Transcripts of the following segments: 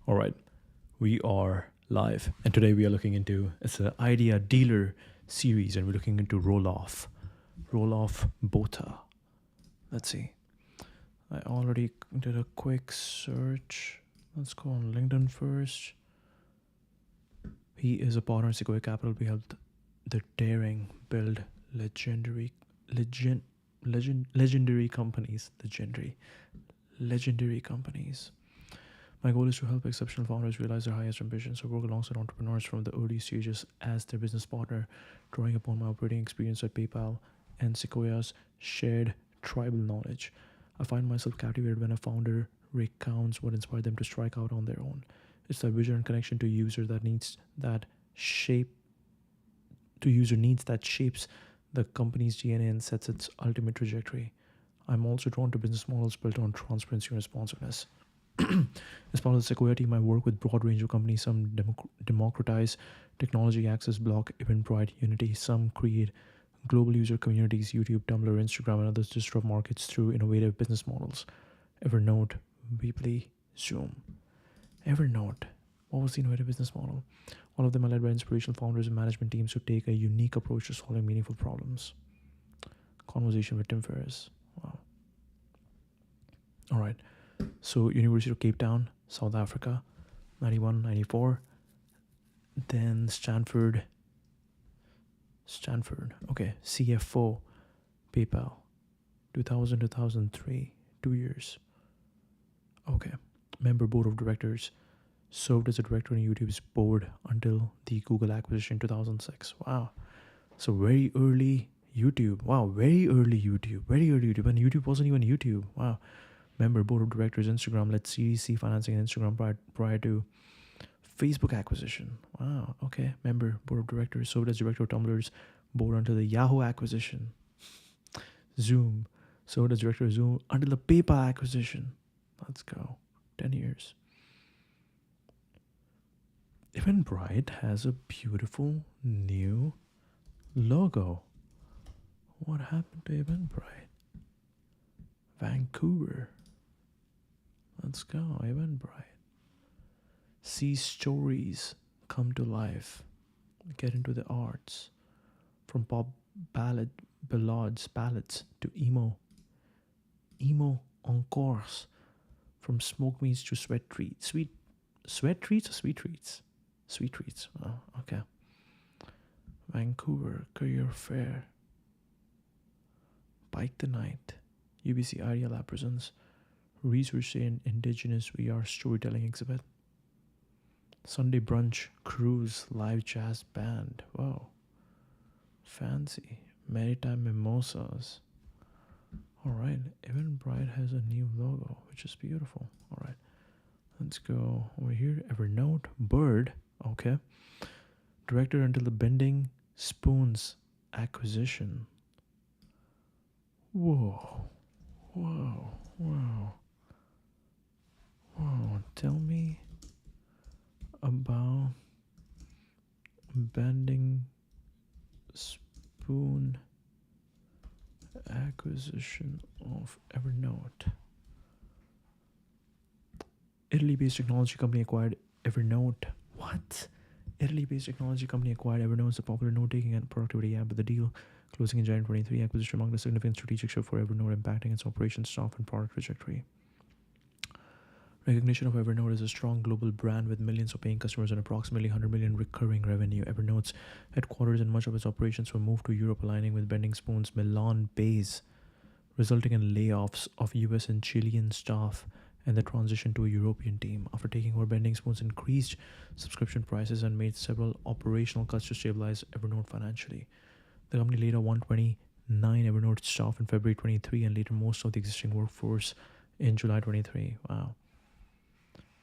All right, we are live, and today we are looking into it's an idea dealer series, and we're looking into Roelof Botha. Let's see. I already did a quick search. Let's go on LinkedIn first. He is a partner in Sequoia Capital. We helped the daring build legendary companies. Legendary companies. My goal is to help exceptional founders realize their highest ambitions. I work alongside entrepreneurs from the early stages as their business partner, drawing upon my operating experience at PayPal and Sequoia's shared tribal knowledge. I find myself captivated when a founder recounts what inspired them to strike out on their own. It's that vision and connection to user needs that shapes the company's DNA and sets its ultimate trajectory. I'm also drawn to business models built on transparency and responsiveness. As part of the Sequoia team, I work with a broad range of companies. Some democratize technology access, Block, Eventbrite, Unity. Some create global user communities, YouTube, Tumblr, Instagram, and others disrupt markets through innovative business models. Evernote, Weebly, Zoom. Evernote. What was the innovative business model? All of them are led by inspirational founders and management teams who take a unique approach to solving meaningful problems. Conversation with Tim Ferriss. Wow. All right. So University of Cape Town, South Africa, 91, 94. Then Stanford. Okay. CFO, PayPal, 2000, 2003. 2 years. Okay. Member board of directors. Served as a director on YouTube's board until the Google acquisition 2006. Wow. So very early YouTube. Wow. Very early YouTube. And YouTube wasn't even YouTube. Wow. Member board of directors, Instagram led Series C financing and Instagram prior to Facebook acquisition. Wow. Okay. Member board of directors, served as director of Tumblr's board until the Yahoo acquisition. Zoom, served as director of Zoom until the PayPal acquisition. Let's go. 10 years. Eventbrite has a beautiful new logo. What happened to Eventbrite? Vancouver. Let's go, Eventbrite. See stories come to life. Get into the arts. From pop ballads to emo encores. From smoke meats to sweat treats. Sweat treats or sweet treats? Sweet treats. Oh, okay. Vancouver Career Fair. Bike the Night. UBC Idea Lab presents Research in Indigenous VR Storytelling Exhibit. Sunday Brunch Cruise Live Jazz Band. Wow. Fancy. Maritime Mimosas. Alright. Eventbrite has a new logo, which is beautiful. Alright. Let's go over here. Evernote. Bird. Okay. Director until the Bending Spoons acquisition. Whoa. Tell me about Bending Spoon acquisition of Evernote. Italy-based technology company acquired Evernote. What? Italy-based technology company acquired Evernote, a popular note-taking and productivity app, with the deal closing in January 23. Acquisition marked a significant strategic shift for Evernote, impacting its operations, staff, and product trajectory. Recognition of Evernote as a strong global brand with millions of paying customers and approximately 100 million recurring revenue. Evernote's headquarters and much of its operations were moved to Europe, aligning with Bending Spoon's Milan base, resulting in layoffs of US and Chilean staff and the transition to a European team. After taking over, Bending Spoons increased subscription prices and made several operational cuts to stabilize Evernote financially. The company later 129 Evernote staff in February 23 and later most of the existing workforce in July 23. Wow.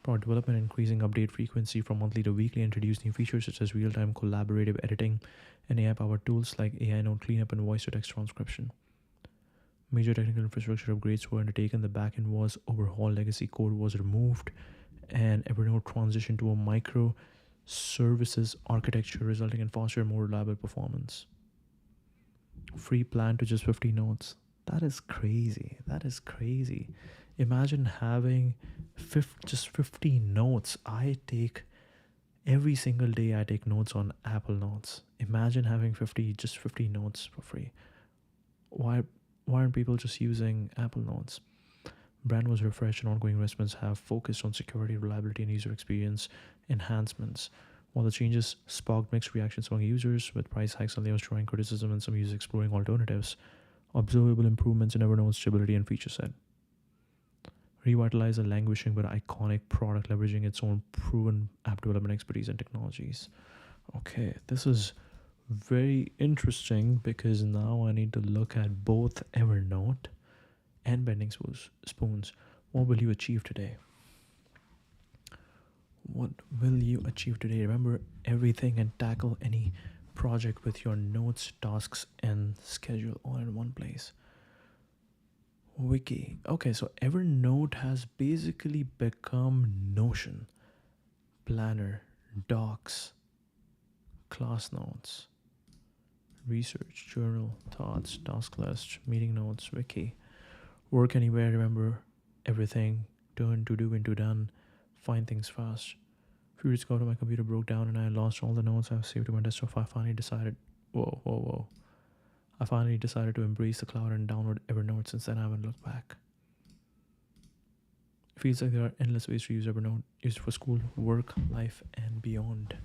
Product development, increasing update frequency from monthly to weekly, introduced new features such as real-time collaborative editing and AI-powered tools like AI note cleanup and voice-to-text transcription. Major technical infrastructure upgrades were undertaken. The backend was overhauled, legacy code was removed, and Evernote transitioned to a microservices architecture, resulting in faster and more reliable performance. Free plan to just 50 notes. That is crazy. That is crazy. Imagine having just 50 notes. I take every single day, I take notes on Apple Notes. Imagine having 50 notes for free. Why why aren't people just using Apple Notes? Brand was refreshed and ongoing investments have focused on security, reliability, and user experience enhancements. While the changes sparked mixed reactions among users, with price hikes and layoffs drawing criticism and some users exploring alternatives, observable improvements in Evernote's stability and feature set. Revitalize a languishing but iconic product leveraging its own proven app development expertise and technologies. Okay, this is very interesting because now I need to look at both Evernote and Bending Spoons. What will you achieve today? What will you achieve today? Remember everything and tackle any project with your notes, tasks, and schedule all in one place. Wiki. Okay, so Evernote has basically become Notion, Planner, Docs, class notes, research, journal, thoughts, task list, meeting notes, Wiki. Work anywhere, remember everything, turn to do into done, find things fast. A few weeks ago, my computer broke down and I lost all the notes I've saved to my desktop. I finally decided, whoa. I finally decided to embrace the cloud and download Evernote. Since then, I haven't looked back. It feels like there are endless ways to use Evernote. Use it for school, work, life, and beyond.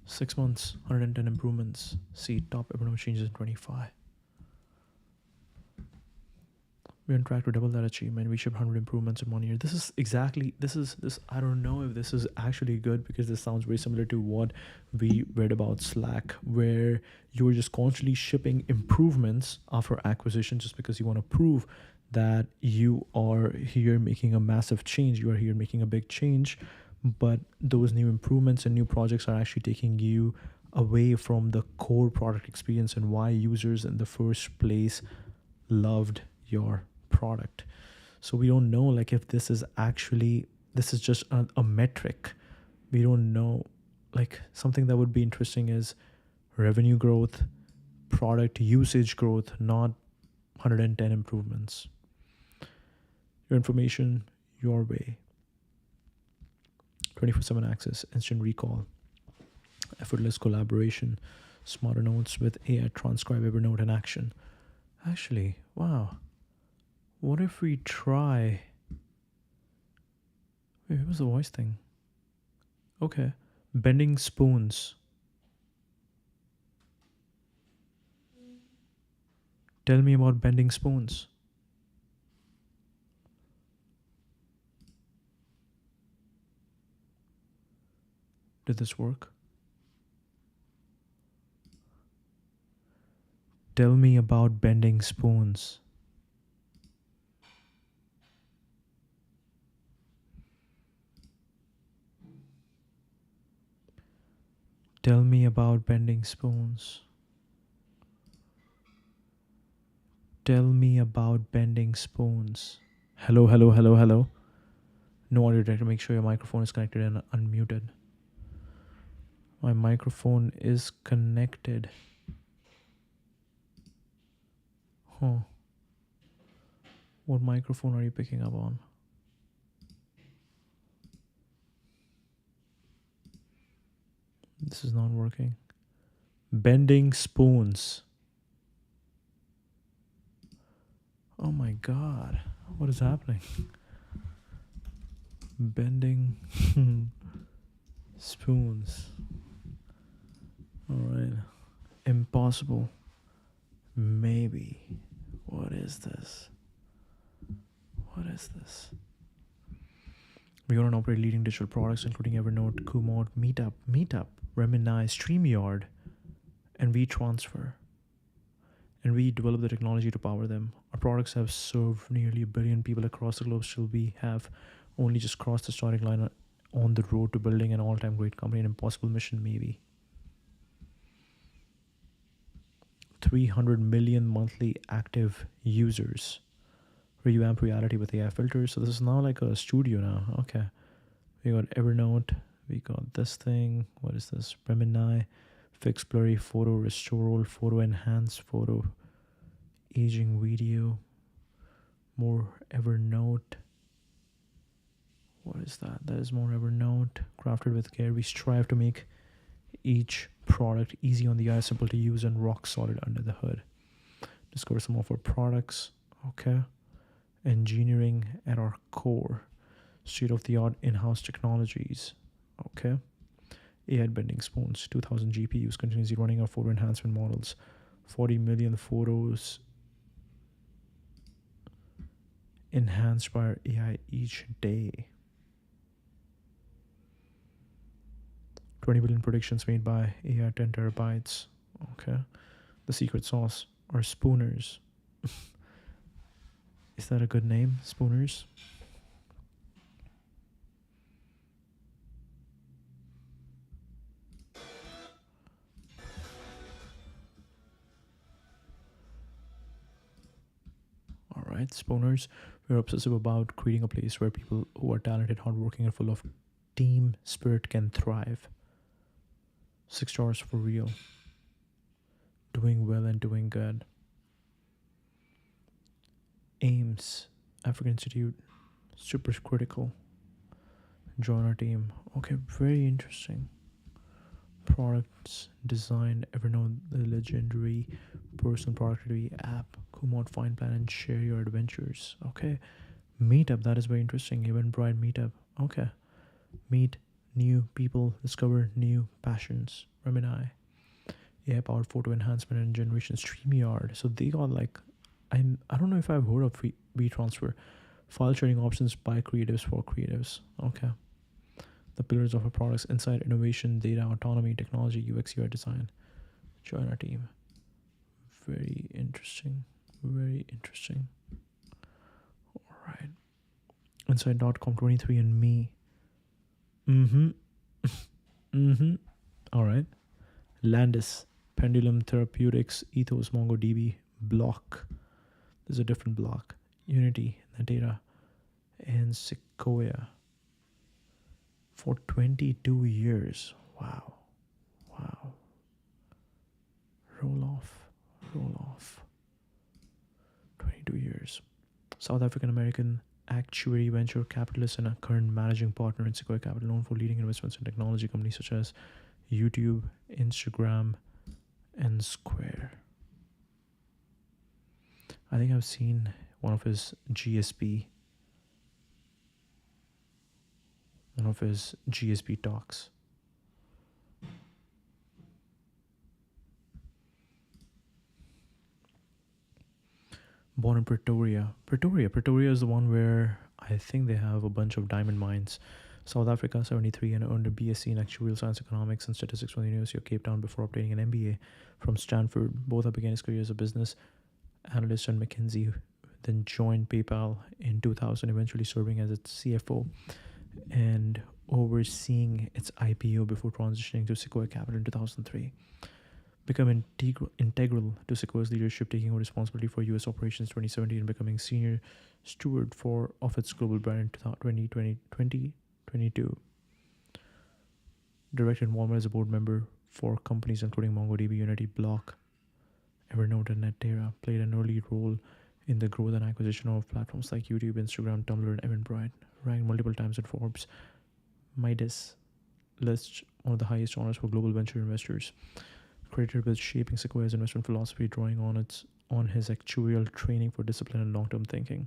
6 months, 110 improvements. See top Evernote changes in 25. We're on track to double that achievement. We shipped 100 improvements in 1 year. This. I don't know if this is actually good because this sounds very similar to what we read about Slack, where you were just constantly shipping improvements after acquisition just because you want to prove that you are here making a massive change. You are here making a big change, but those new improvements and new projects are actually taking you away from the core product experience and why users in the first place loved your product. So we don't know like if this is just a metric. We don't know. Like something that would be interesting is revenue growth, product usage growth, not 110 improvements. Your information your way. 24/7 access, instant recall, effortless collaboration, smarter notes with AI transcribe every note in action. Actually, wow. What if we try... Wait, what was the voice thing? Okay. Bending spoons. Tell me about bending spoons. Did this work? Tell me about bending spoons. Tell me about bending spoons. Tell me about bending spoons. Hello. No audio detector. Make sure your microphone is connected and unmuted. My microphone is connected. Huh. What microphone are you picking up on? This is not working. Bending spoons. Oh my god. What is happening? Bending spoons. Alright. Impossible. Maybe. What is this? We own and operate leading digital products including Evernote, Comet, Meetup, Remini, StreamYard, and WeTransfer. And we develop the technology to power them. Our products have served nearly 1 billion people across the globe. Still, we have only just crossed the starting line on the road to building an all-time great company. An impossible mission, maybe. 300 million monthly active users. Revamp reality with AI filters. So this is now like a studio now. Okay. We got Evernote. We got this thing. What is this? Remini. Fix blurry photo, restore all photo, enhance photo, aging video, more Evernote. What is that? That is more Evernote. Crafted with care, we strive to make each product easy on the eye, simple to use, and rock solid under the hood. Discover some of our products. Okay. Engineering at our core. State of the art in house technologies. Okay. AI bending spoons, 2000 GPUs continuously running our photo enhancement models, 40 million photos enhanced by our AI each day, 20 billion predictions made by AI, 10 terabytes. Okay. The secret sauce are spooners. Is that a good name? Spooners? Alright, Spooners. We're obsessive about creating a place where people who are talented, hardworking, and full of team spirit can thrive. 6 stars for real. Doing well and doing good. Aims, African Institute, super critical. Join our team. Okay, very interesting. Products designed, Evernote, the legendary personal productivity app, Comet, Find Plan, and share your adventures. Okay, Meetup, that is very interesting. Eventbrite Meetup. Okay, meet new people, discover new passions. Remini, AI powered photo enhancement and generation. StreamYard. So they got like, I don't know if I've heard of WeTransfer. File sharing options by creatives for creatives. Okay. The pillars of our products: insight, innovation, data, autonomy, technology, UX, UI design. Join our team. Very interesting. Very interesting. All right. Insight.com, 23 and me. All right. Landis, Pendulum Therapeutics, Ethos, MongoDB, Block. There's a different block. Unity, the data, and Sequoia. For 22 years. Wow. Wow. Roelof. 22 years. South African American actuary, venture capitalist, and a current managing partner in Sequoia Capital, known for leading investments in technology companies such as YouTube, Instagram, and Square. I think I've seen one of his GSP talks. Born in Pretoria. Pretoria is the one where I think they have a bunch of diamond mines. South Africa, 73, and earned a BSc in Actuarial Science, Economics, and Statistics from the University of Cape Town before obtaining an MBA from Stanford. Botha began his career as a business analyst at McKinsey, then joined PayPal in 2000, eventually serving as its CFO and overseeing its IPO before transitioning to Sequoia Capital in 2003. Become integral to Sequoia's leadership, taking over responsibility for U.S. operations 2017 and becoming senior steward of its global brand in 2022. Direct involvement as a board member for companies including MongoDB, Unity, Block, Evernote, and Netera. Played an early role in the growth and acquisition of platforms like YouTube, Instagram, Tumblr, and Eventbrite. Ranked multiple times in Forbes Midas list, one of the highest honors for global venture investors. Credited with shaping Sequoia's investment philosophy, drawing on his actuarial training for discipline and long-term thinking.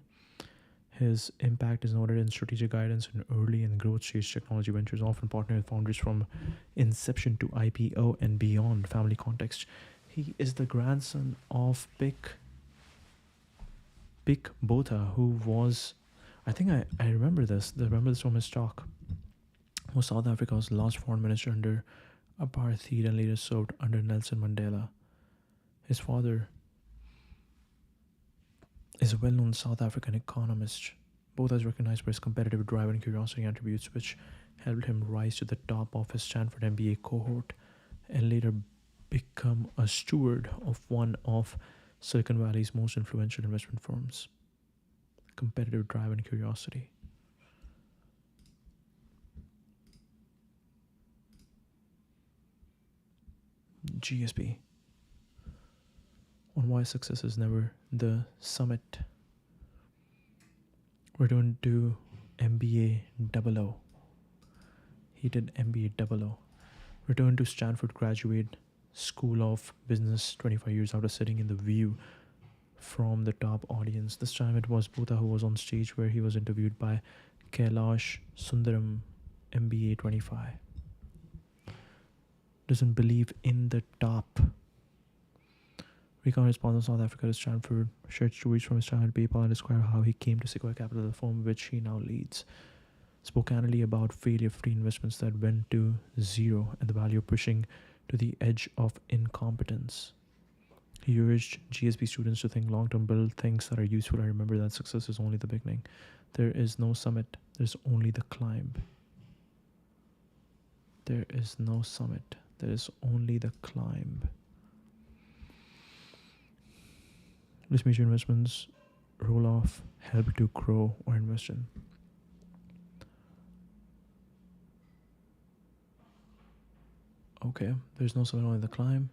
His impact is noted in strategic guidance in early and growth stage technology ventures, often partnering with founders from inception to IPO and beyond family context. He is the grandson of Pick Botha, who was, I think I remember this. I remember this from his talk. Was South Africa's last foreign minister under apartheid and later served under Nelson Mandela. His father is a well-known South African economist. Both is recognized for his competitive drive and curiosity attributes, which helped him rise to the top of his Stanford MBA cohort and later become a steward of one of Silicon Valley's most influential investment firms. Competitive drive and curiosity. GSP. On why success is never the summit. Return to MBA 00. He did MBA 00. Returned to Stanford graduate School of Business 25 years after sitting in the view from the top audience. This time it was Botha who was on stage, where he was interviewed by Kailash Sundaram, MBA 25. Doesn't believe in the top. Recount his path in South Africa to Stanford, shared stories from his time at PayPal, and described how he came to Sequoia Capital, the firm which he now leads. Spoke candidly about failure-free investments that went to zero and the value of pushing to the edge of incompetence. He urged GSB students to think long-term, build things that are useful, and remember that success is only the beginning. There is no summit, there's only the climb. There is no summit, there is only the climb. This major investments Roelof helped to grow or invest in. Okay, there's no summit, only the climb.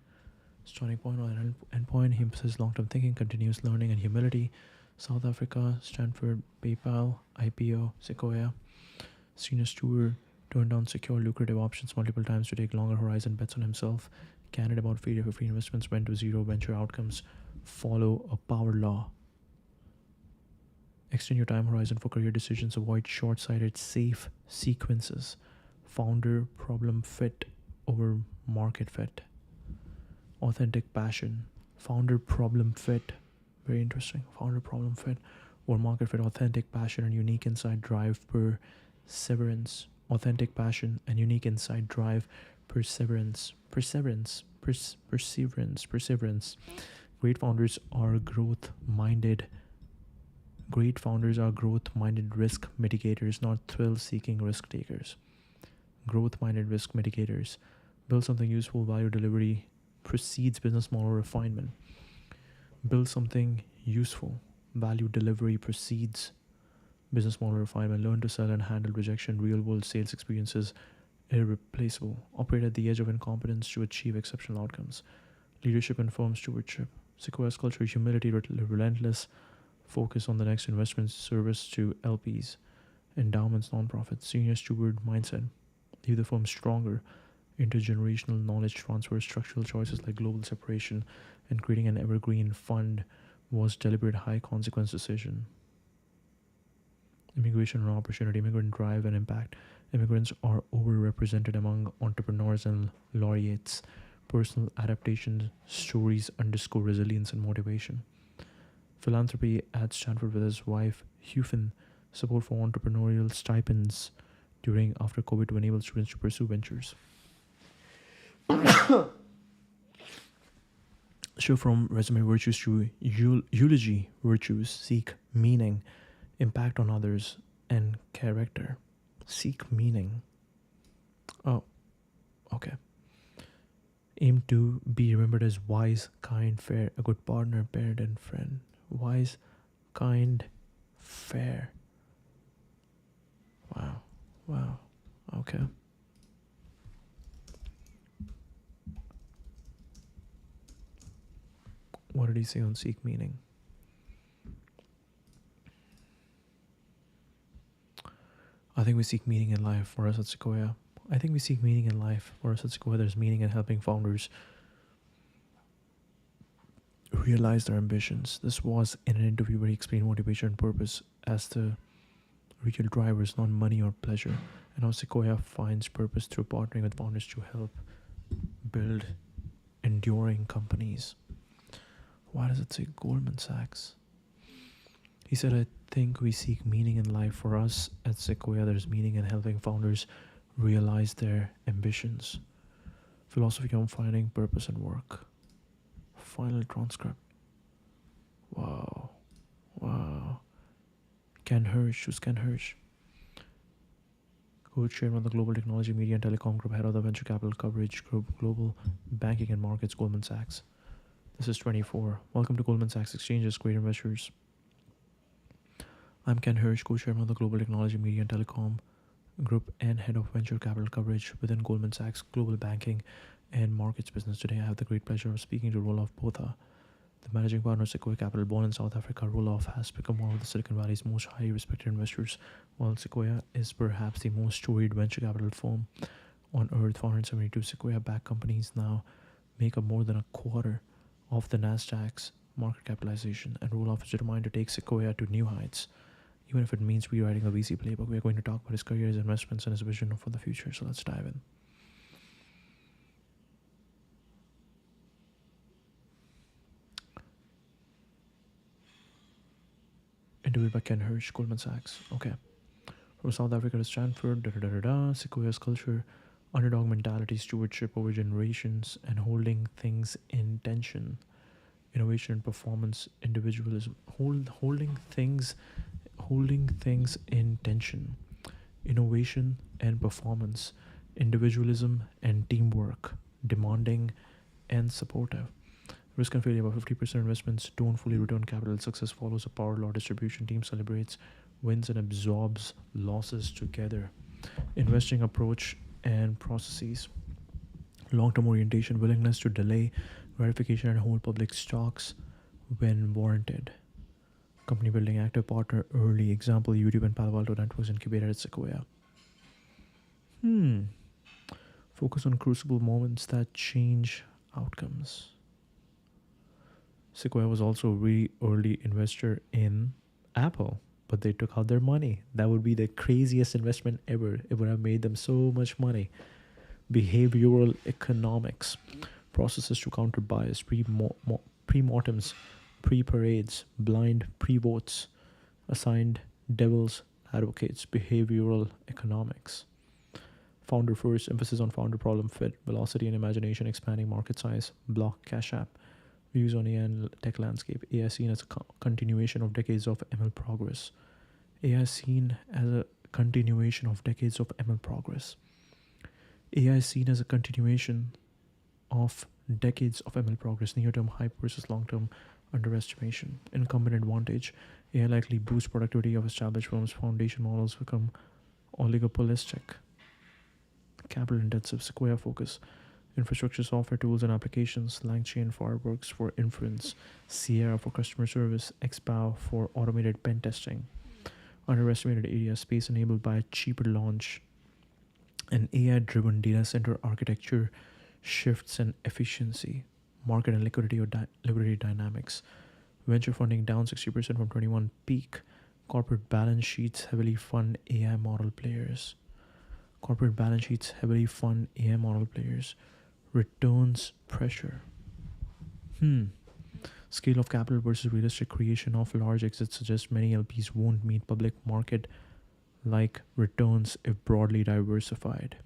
Starting point or an end point. He emphasizes long-term thinking, continuous learning, and humility. South Africa, Stanford, PayPal, IPO, Sequoia. Senior steward turned down secure, lucrative options multiple times to take longer horizon bets on himself. Candid about failure for free investments, went to zero venture outcomes. Follow a power law. Extend your time horizon for career decisions. Avoid short-sighted, safe sequences. Founder problem fit over market fit. Authentic passion. Founder problem fit. Very interesting. Founder problem fit or market fit. Authentic passion and unique insight drive perseverance. Authentic passion and unique insight drive perseverance. Perseverance. Great founders are growth-minded. Great founders are growth-minded risk mitigators, not thrill-seeking risk takers. Growth-minded risk mitigators. Build something useful, value delivery precedes business model refinement. Build something useful, value delivery precedes business model refinement. Learn to sell and handle rejection. Real-world sales experiences irreplaceable. Operate at the edge of incompetence to achieve exceptional outcomes. Leadership and firm stewardship. Sequoia's culture, humility, relentless focus on the next investment, service to LPs, endowments, nonprofits. Senior steward mindset. Leave the firm stronger. Intergenerational knowledge transfer. Structural choices like global separation and creating an evergreen fund was deliberate high consequence decision. Immigration and opportunity. Immigrant drive and impact. Immigrants are overrepresented among entrepreneurs and laureates. Personal adaptation stories underscore resilience and motivation. Philanthropy at Stanford with his wife Hupin. Support for entrepreneurial stipends after COVID to enable students to pursue ventures. Show from resume virtues to eulogy virtues. Seek meaning, impact on others, and character. Seek meaning. Oh, okay. Aim to be remembered as wise, kind, fair, a good partner, parent, and friend. Wise, kind, fair. Wow. Okay. What did he say on seek meaning? I think we seek meaning in life for us at Sequoia. There's meaning in helping founders realize their ambitions. This was in an interview where he explained motivation and purpose as the real drivers, not money or pleasure, and how Sequoia finds purpose through partnering with founders to help build enduring companies. Why does it say Goldman Sachs? He said, I think we seek meaning in life. For us at Sequoia, there's meaning in helping founders realize their ambitions. Philosophy on finding purpose and work. Final transcript. Wow. Ken Hirsch. Who's Ken Hirsch? Co-chairman of the Global Technology, Media and Telecom Group, head of the Venture Capital Coverage Group, Global Banking and Markets, Goldman Sachs. This is 24. Welcome to Goldman Sachs Exchanges, great investors. I'm Ken Hirsch, co-chairman of the Global Technology, Media and Telecom Group and head of Venture Capital Coverage within Goldman Sachs Global Banking and Markets business. Today I have the great pleasure of speaking to Roelof Botha, The managing partner of Sequoia Capital, born in South Africa, Roelof has become one of the Silicon Valley's most highly respected investors. While Sequoia is perhaps the most storied venture capital firm on earth, 472 Sequoia-backed companies now make up more than a quarter of the Nasdaq's market capitalization, and Roelof is determined to take Sequoia to new heights, even if it means rewriting a VC playbook. We are going to talk about his career, his investments, and his vision for the future. So let's dive in. Interviewed by Ken Hirsch, Goldman Sachs. Okay. From South Africa to Stanford, Sequoia's culture, underdog mentality, stewardship over generations, and holding things in tension. Innovation and performance, individualism, holding things in tension. Innovation and performance, individualism and teamwork, demanding and supportive. Risk and failure: about 50% investments don't fully return capital. Success follows a power law distribution. Team celebrates wins and absorbs losses together. Investing approach and processes: long-term orientation, willingness to delay gratification and hold public stocks when warranted. Company building, active partner early. Example: YouTube and Palo Alto Networks incubated at Sequoia. Focus on crucible moments that change outcomes. Sequoia was also a really early investor in Apple, but they took out their money. That would be the craziest investment ever. It would have made them so much money. Behavioral economics: processes to counter bias, pre-mortems, pre-parades, blind pre-votes, assigned devil's advocates. Behavioral economics. Founder first, emphasis on founder problem fit, velocity and imagination, expanding market size. Block, Cash App. Views on AI and tech landscape. AI seen as a continuation of decades of ML progress. AI seen as a continuation of decades of ML progress. AI seen as a continuation of decades of ML progress. Near-term hype versus long-term underestimation. Incumbent advantage: AI likely boosts productivity of established firms. Foundation models become oligopolistic. Capital intensive. Sequoia focus: infrastructure, software, tools, and applications. LangChain Fireworks for inference. Sierra for customer service. XPow for automated pen testing. Underestimated area: space enabled by a cheaper launch. An AI-driven data center architecture shifts and efficiency. Market and liquidity dynamics. Venture funding down 60% from 21 peak. Corporate balance sheets heavily fund AI model players. Returns pressure. Scale of capital versus realistic creation of large exits suggests many LPs won't meet public market like returns if broadly diversified.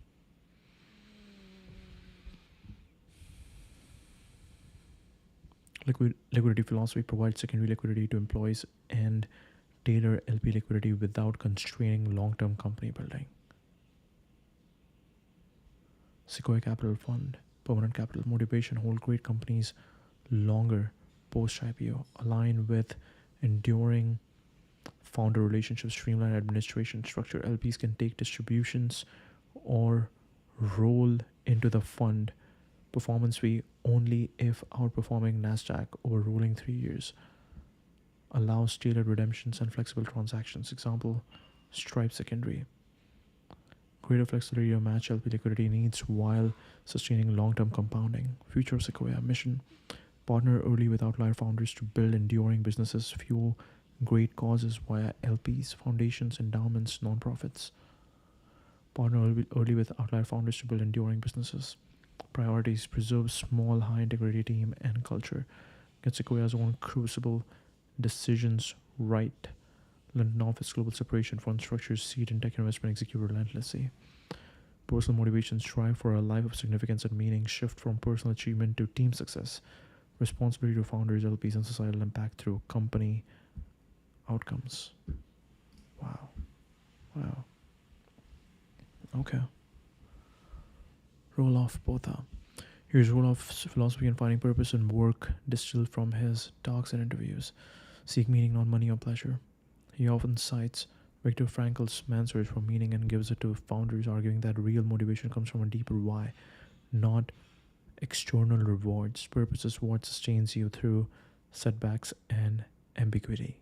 Liquidity philosophy: provides secondary liquidity to employees and tailor LP liquidity without constraining long-term company building. Sequoia Capital Fund, permanent capital. Motivation: hold great companies longer post-IPO. Align with enduring founder relationships. Streamline administration structure. LPs can take distributions or roll into the fund. Performance fee only if outperforming NASDAQ over rolling 3 years. Allows tailored redemptions and flexible transactions. Example: Stripe Secondary. Greater flexibility to match LP liquidity needs while sustaining long-term compounding. Future of Sequoia mission: partner early with outlier founders to build enduring businesses. Fuel great causes via LPs, foundations, endowments, nonprofits. Partner early with outlier founders to build enduring businesses. Priorities: preserve small, high-integrity team and culture. Get Sequoia's own Crucible Decisions right. London office, global separation, fund structures, seed and tech investment, execute relentlessly. Personal motivation: strive for a life of significance and meaning. Shift from personal achievement to team success. Responsibility to founders, LPs, and societal impact through company outcomes. Wow. Okay. Roelof Botha. Here's Roelof's philosophy on finding purpose in work, distilled from his talks and interviews. Seek meaning, not money or pleasure. He often cites Viktor Frankl's Man Search for Meaning and gives it to founders, arguing that real motivation comes from a deeper why, not external rewards. Purpose is what sustains you through setbacks, and ambiguity.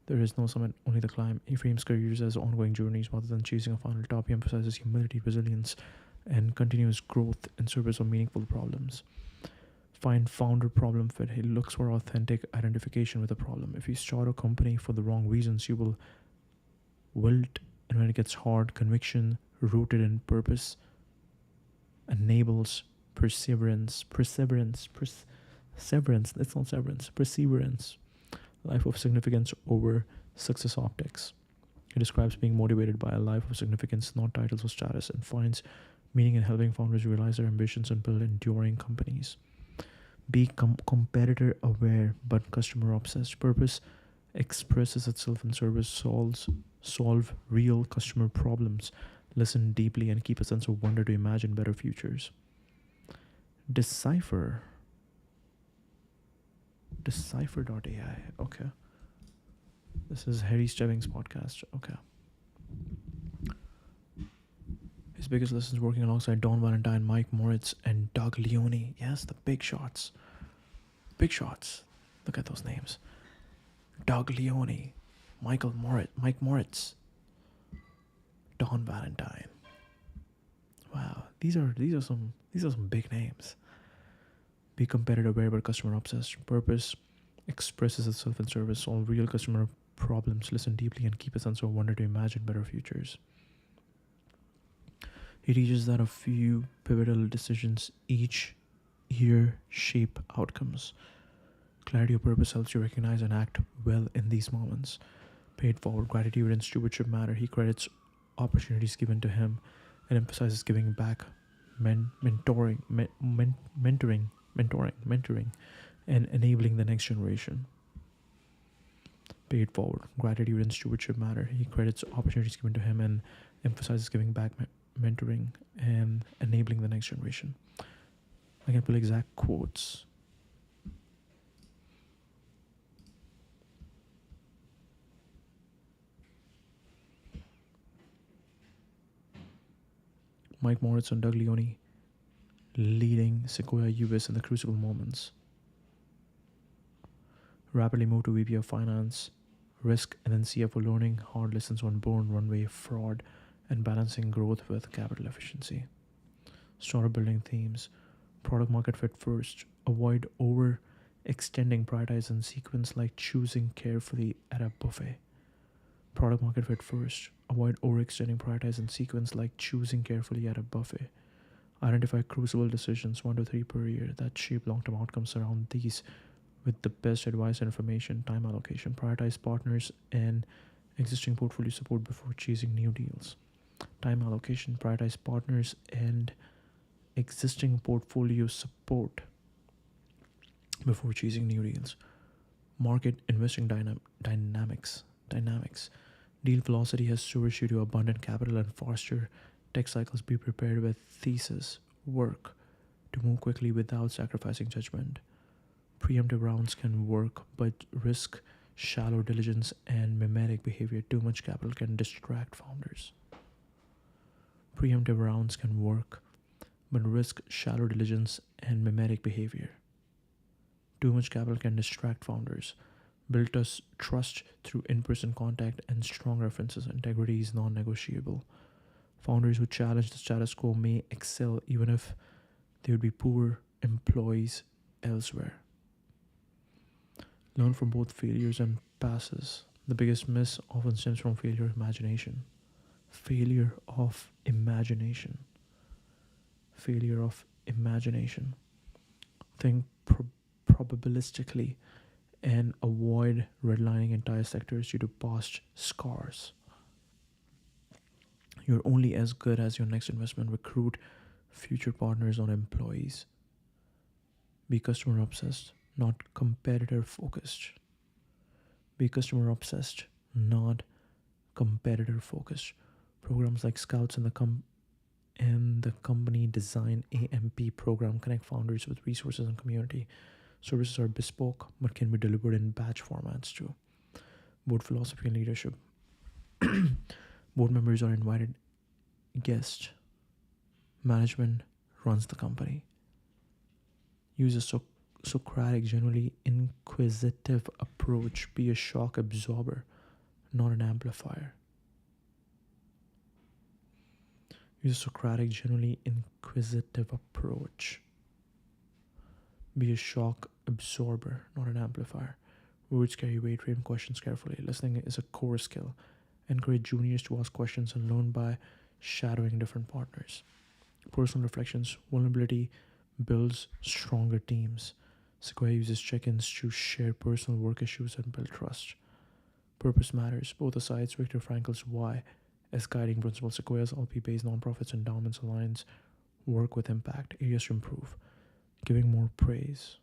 There is no summit, only the climb. He frames careers as ongoing journeys rather than chasing a final top. He emphasizes humility, resilience, and continuous growth in service of meaningful problems. Find founder problem fit. He looks for authentic identification with a problem. If you start a company for the wrong reasons, you will wilt, and when it gets hard, conviction rooted in purpose enables perseverance. It's not severance. Perseverance. Life of significance over success optics. He describes being motivated by a life of significance, not titles or status, and finds meaning in helping founders realize their ambitions and build enduring companies. Be competitor aware but customer obsessed. Purpose expresses itself in service, solve real customer problems, listen deeply, and keep a sense of wonder to imagine better futures. Decipher.ai. Okay. This is Harry Stebbings' podcast. Okay. His biggest lessons working alongside Don Valentine, Mike Moritz, and Doug Leone. Yes, the big shots. Big shots. Look at those names. Doug Leone, Mike Moritz, Don Valentine. Wow, these are some big names. Be competitive, aware but customer obsessed. Purpose expresses itself in service, solve real customer problems, listen deeply, and keep a sense of wonder to imagine better futures. He teaches that a few pivotal decisions each year shape outcomes. Clarity of purpose helps you recognize and act well in these moments. Paid forward, gratitude, and stewardship matter. He credits opportunities given to him and emphasizes giving back, mentoring, and enabling the next generation. Paid forward, gratitude, and stewardship matter. He credits opportunities given to him and emphasizes giving back, mentoring, and enabling the next generation. I can pull exact quotes. Mike Moritz and Doug Leone leading Sequoia US in the Crucible moments. Rapidly moved to VP of Finance, Risk, and then CFO, learning hard lessons on burn, runway, fraud, and balancing growth with capital efficiency. Startup building themes. Product market fit first. Avoid overextending, prioritize in sequence like choosing carefully at a buffet. Product market fit first. Avoid overextending, prioritize in sequence like choosing carefully at a buffet. Identify crucible decisions 1 to 3 per year that shape long-term outcomes around these with the best advice and information. Time allocation. Prioritize partners and existing portfolio support before chasing new deals. Time allocation. Prioritize partners and existing portfolio support before chasing new deals. Market investing dynamics. Deal velocity has sourced you to abundant capital and faster tech cycles. Be prepared with thesis work to move quickly without sacrificing judgment. Preemptive rounds can work, but risk shallow diligence and mimetic behavior. Too much capital can distract founders. Preemptive rounds can work, but risk shallow diligence and mimetic behavior. Too much capital can distract founders. Build trust through in-person contact and strong references. Integrity is non-negotiable. Founders who challenge the status quo may excel even if they would be poor employees elsewhere. Learn from both failures and passes. The biggest miss often stems from failure of imagination. Failure of imagination. Think probabilistically and avoid redlining entire sectors due to past scars. You're only as good as your next investment. Recruit future partners, not employees. Be customer obsessed, not competitor focused. Be customer obsessed, not competitor focused. Programs like Scouts and the company design AMP program connect founders with resources and community. Services are bespoke but can be delivered in batch formats too. Board philosophy and leadership. Board members are invited guests. Management runs the company. Use a Socratic, generally inquisitive approach. Be a shock absorber, not an amplifier. Use a Socratic, generally inquisitive approach. Be a shock absorber, not an amplifier. Words carry weight, frame questions carefully. Listening is a core skill. Encourage juniors to ask questions and learn by shadowing different partners. Personal reflections. Vulnerability builds stronger teams. Sequoia uses check-ins to share personal work issues and build trust. Purpose matters. Both asides, Viktor Frankl's why as guiding principle. Sequoia's LP-based nonprofits, endowments, alliance work with impact. Areas to improve. Giving more praise.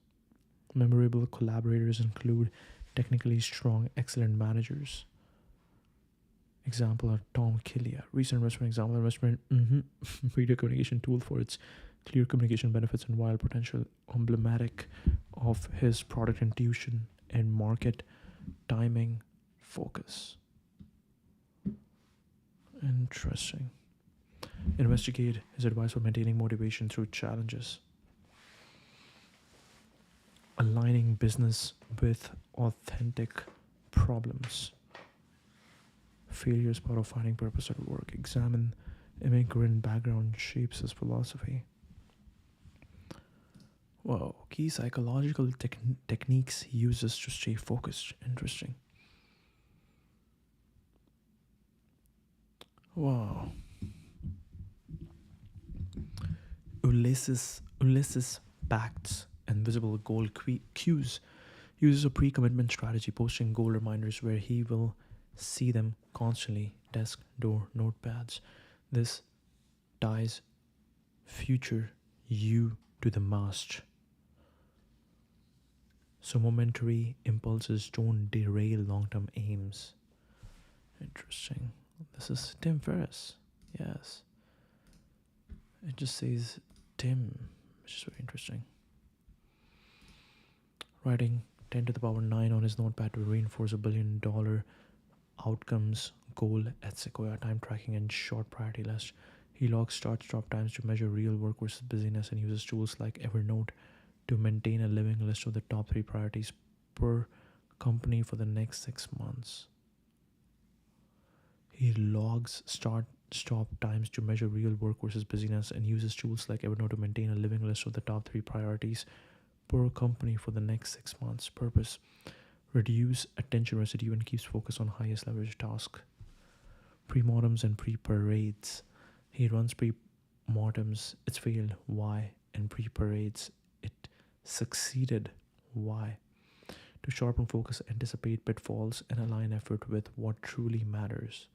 Memorable collaborators include technically strong, excellent managers. Example are Tom Killia. Recent investment example investment media communication tool for its clear communication benefits and wild potential, emblematic of his product intuition and market timing focus. Interesting. Investigate his advice for maintaining motivation through challenges. Aligning business with authentic problems. Failure is part of finding purpose at work. Examine immigrant background shapes his philosophy. Whoa, key psychological techniques he uses to stay focused. Interesting. Wow. Ulysses Pacts and visible goal cues. Uses a pre-commitment strategy, posting goal reminders where he will see them constantly. Desk, door, notepads. This ties future you to the mast. So momentary impulses don't derail long-term aims. Interesting. This is Tim Ferriss. Yes. It just says Tim, which is very interesting. Writing 10 to the power 9 on his notepad to reinforce $1 billion outcomes goal at Sequoia. Time tracking and short priority list. He logs start-stop times to measure real work versus busyness and uses tools like Evernote to maintain a living list of the top 3 priorities per company for the next 6 months. He logs start-stop times to measure real work versus busyness and uses tools like Evernote to maintain a living list of the top 3 priorities per company for the next 6 months. Purpose: reduce attention residue and keeps focus on highest leverage tasks. Pre-mortems and pre-parades. He runs pre-mortems, it's failed, why, and pre-parades, it succeeded, why. To sharpen focus, anticipate pitfalls, and align effort with what truly matters.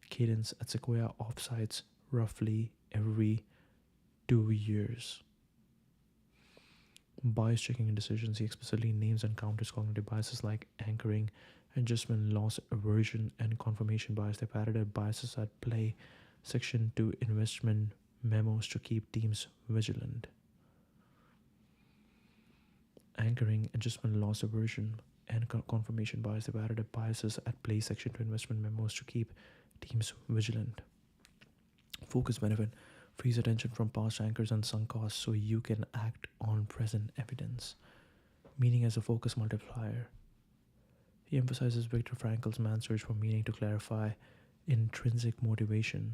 Cadence at Sequoia offsites roughly every 2 years. Bias checking and decisions. He explicitly names and counters cognitive biases like anchoring, adjustment, loss, aversion, and confirmation bias. They've added a biases at play section to investment memos to keep teams vigilant. Anchoring, adjustment, loss, aversion, and confirmation bias. They've added a biases at play section to investment memos to keep teams vigilant. Focus benefit: frees attention from past anchors and sunk costs so you can act on present evidence. Meaning as a focus multiplier. He emphasizes Viktor Frankl's man's search for meaning to clarify intrinsic motivation.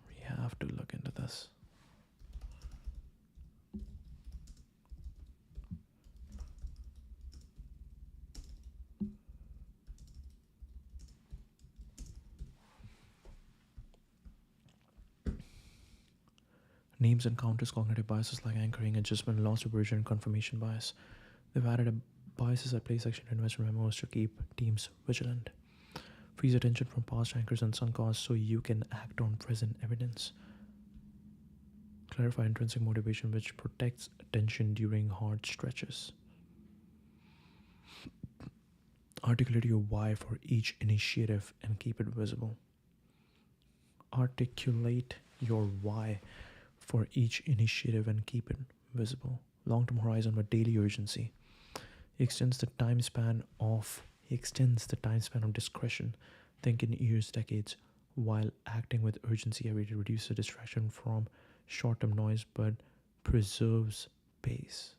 We have to look into this. Names and counters cognitive biases like anchoring, adjustment, loss aversion, confirmation bias. They've added a biases at play section to investment memos to keep teams vigilant. Frees attention from past anchors and sunk costs so you can act on present evidence. Clarify intrinsic motivation, which protects attention during hard stretches. Articulate your why for each initiative and keep it visible. Articulate your why for each initiative and keep it visible. Long-term horizon with daily urgency. He extends the time span of discretion. Think in years, decades. while acting with urgency every day reduces the distraction from short-term noise but preserves pace.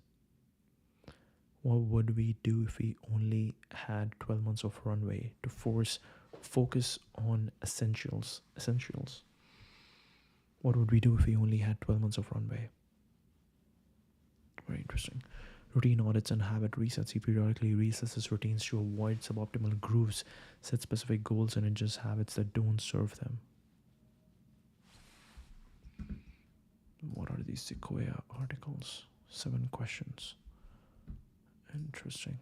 What would we do if we only had 12 months of runway to force focus on essentials? What would we do if we only had 12 months of runway? Very interesting. Routine audits and habit resets. He periodically reassesses routines to avoid suboptimal grooves, set specific goals, and adjust habits that don't serve them. What are these Sequoia articles? 7 questions. Interesting.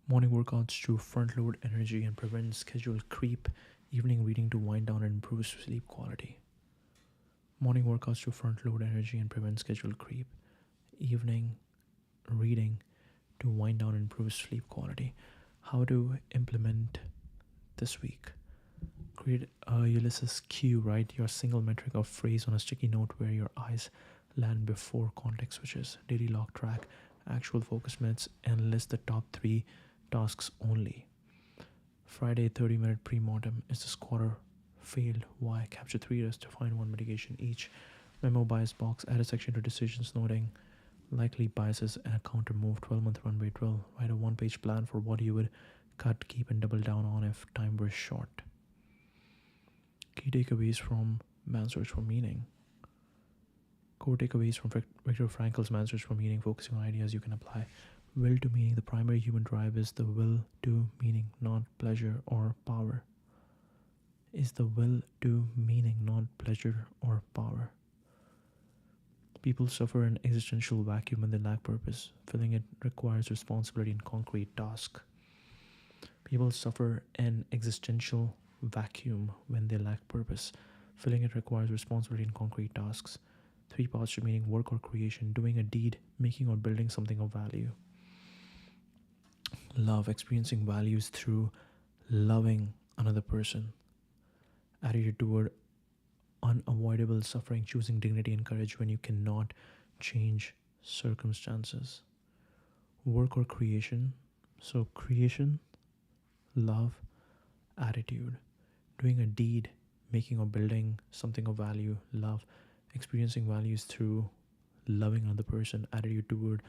Morning workouts to front load energy and prevent schedule creep. Evening reading to wind down and improve sleep quality. Morning workouts to front load energy and prevent schedule creep. Evening reading to wind down and improve sleep quality. How to implement this week. Create a Ulysses cue. Write your single metric or phrase on a sticky note where your eyes land before context switches. Daily log track actual focus minutes and list the top 3 tasks only. Friday 30-minute pre-mortem. Is this quarter failed? Why? Capture 3 risks to find 1 mitigation each. Memo bias box. Add a section to decisions noting likely biases and a counter move. 12-month runway drill. Write a 1-page plan for what you would cut, keep, and double down on if time were short. Key takeaways from Man's Search for Meaning. Core takeaways from Viktor Frankl's Man's Search for Meaning, focusing on ideas you can apply. Will to meaning. The primary human drive is the will to meaning, not pleasure or power. Is the will to meaning, not pleasure or power. People suffer an existential vacuum when they lack purpose. Filling it requires responsibility and concrete task. People suffer an existential vacuum when they lack purpose. Filling it requires responsibility and concrete tasks. 3 paths to meaning: work or creation, doing a deed, making or building something of value. Love, experiencing values through loving another person. Attitude toward unavoidable suffering, choosing dignity and courage when you cannot change circumstances. Work or creation. So creation, love, attitude. Doing a deed, making or building something of value, love. Experiencing values through loving another person. Attitude toward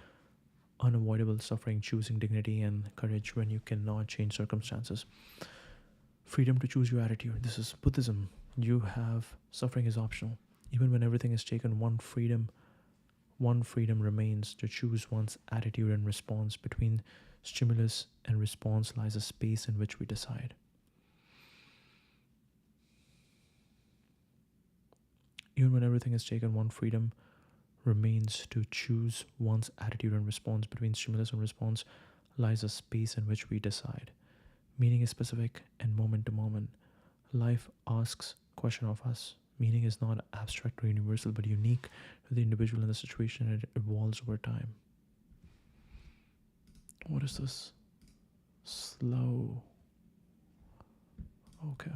unavoidable suffering, choosing dignity and courage when you cannot change circumstances. Freedom to choose your attitude. This is Buddhism. You have suffering is optional. Even when everything is taken, one freedom remains: to choose one's attitude and response. Between stimulus and response lies a space in which we decide. Even when everything is taken, one freedom remains: to choose one's attitude and response. Between stimulus and response lies a space in which we decide. Meaning is specific and moment to moment. Life asks question of us. Meaning is not abstract or universal, but unique to the individual and the situation, and it evolves over time. What is this? Slow. Okay.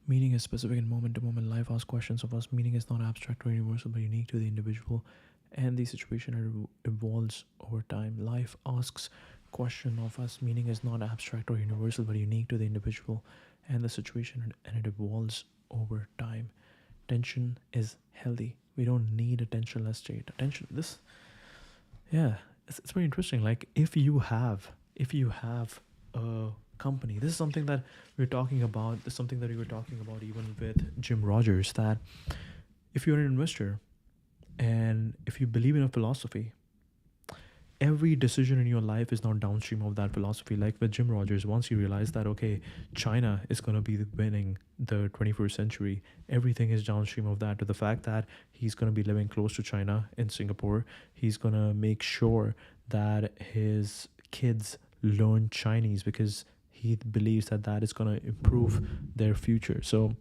Meaning is specific and moment to moment. Life asks questions of us. Meaning is not abstract or universal, but unique to the individual and the situation, and it evolves over time. Life asks question of us. Meaning is not abstract or universal, but unique to the individual and the situation, and it evolves over time. Tension is healthy. We don't need a tensionless state. It's very interesting. Like if you have a company, this is something that we're talking about. This is something that we were talking about even with Jim Rogers, that if you're an investor and if you believe in a philosophy, every decision in your life is not downstream of that philosophy. Like with Jim Rogers, once you realize that, okay, China is going to be winning the 21st century, everything is downstream of that, to the fact that he's going to be living close to China in Singapore. He's going to make sure that his kids learn Chinese because he believes that that is going to improve their future. So